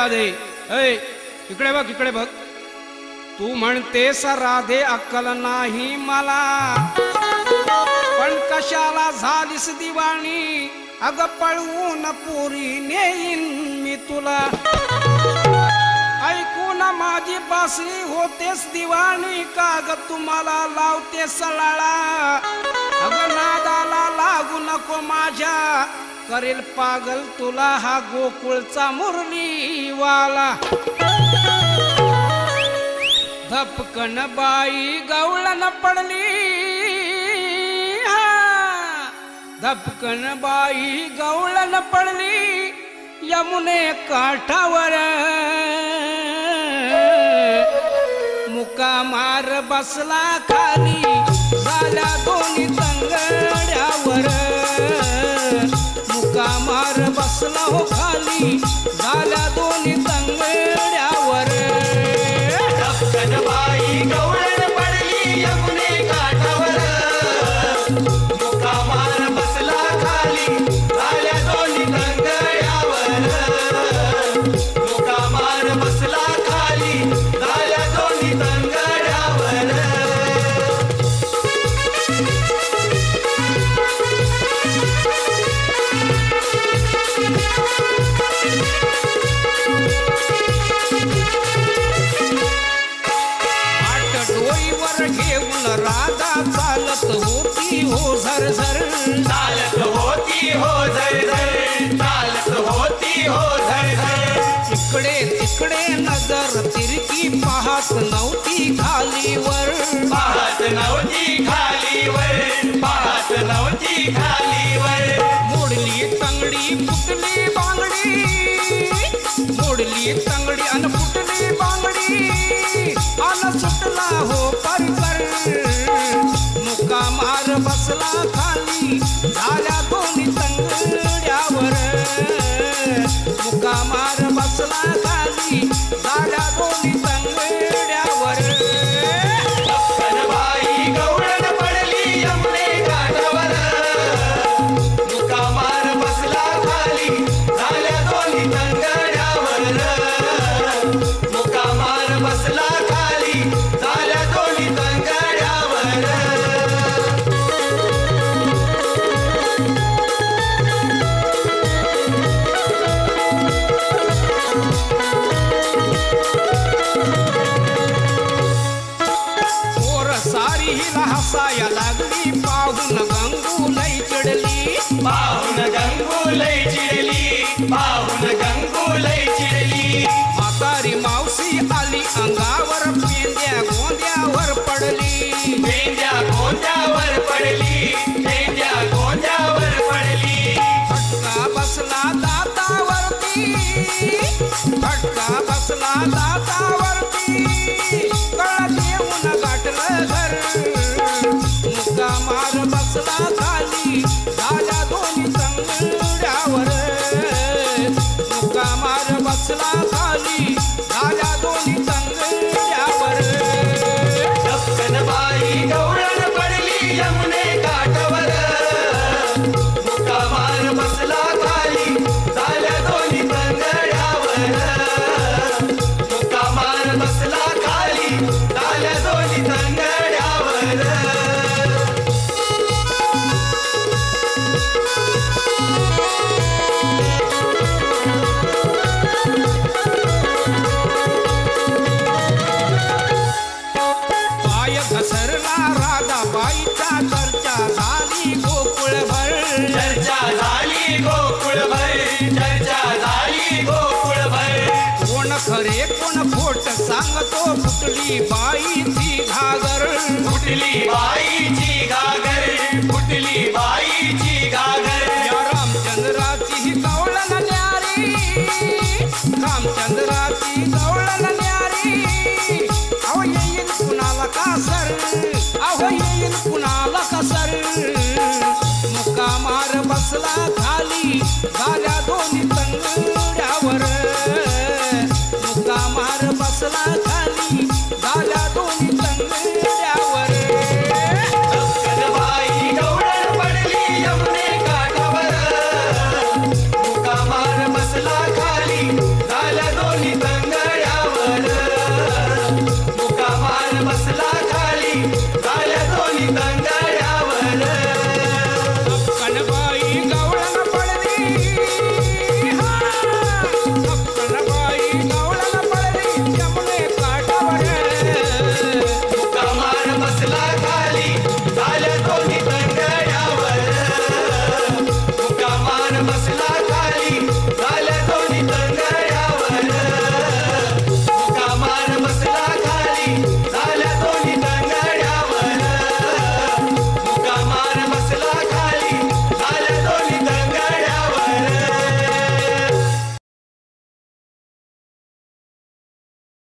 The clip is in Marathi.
राधे ऐ इकडे बघ इकडे बघ. तू म्हणतेस राधे अक्कल नाही मला, पण कशाला झालीस दिवाणी? अग पळवून पुरी नेईन मी तुला. ऐकून माझी बासरी होतेस दिवाणी, का ग तुम्हाला लावते सळाळा? अग नादाला लागू नको माझ्या, करेल पागल तुला हा गोकुळचा मुरलीवाला. धपकन बाई गवळण पडली, धपकन बाई गवळण पडली यमुने काठावर. मुका मार बसला खाली झाल्या दोन्ही तंगड्यावर. मुका मार बसला हो खाली झाल्या दोन्ही तंगड्यावर. धपकन बाई गवळण पडली यमुने काठावर. मुका मार बसला खाली झाल्या दोन्ही तंगड्यावर. मुका मार बसला खाली झाल्या दोन्ही तंगड्यावर. घेऊन राधा चालत होती हो झरझर. चालत होती हो झरझर. चालत होती हो झरझर. इकडे तिकडे नजर तिरकी पाहत नव्हती खालीवर. पाहत नव्हती खालीवर. पाहत नव्हती खालीवर. मोडली तंगडी फुटली बांगडी. मोडली तंगडी अन फुटली बांगडी. अन सुटला हो परकर. मुका मार बसला खाली झाल्या दोन्ही तंगड्यावर. मुका मार बसला खाली झाल्या दोन्ही तंगड्यावर. धपकन बाई गवळण पडली यमुने काठावर. मुका मार बसला खाली झाल्या दोन्ही तंगड्यावर. मुका मार बसला खाली झाल्या दोन्ही तंगड्यावर. पोर सारी हिला हसाया लागली पाहून गंगू लई चिडली. पाहून गंगू लई चिडली. पाहून गंगू लई चिडली. म्हातारी मावशी आली अंगावर पेंद्या गोंद्यावर पडली. पेंद्या गोंद्यावर पडली. पेंद्या गोंद्यावर पडली. फटका बसला दातावरती. फटका बसला दातावरती. कळत येऊन गाठलं घर. मुका मार बसला खाली झाल्या दोन्ही तंगड्यावर. मुका मार बसला खाली झाल्या दोन्ही तंगड्यावर. धपकन बाई गवळण पडली यमुने काठावर. मुका मार बसला खाली झाल्या दोन्ही तंगड्यावर. मुका मार बसला खाली झाल्या दोन्ही तंगड्यावर. पाय घसरला राधाबाईचा चर्चा झाली गोकुळभर. चर्चा झाली गोकुळभर. चर्चा झाली गोकुळभर. कोण खरे कोण खोट सांगतो फुटली बाई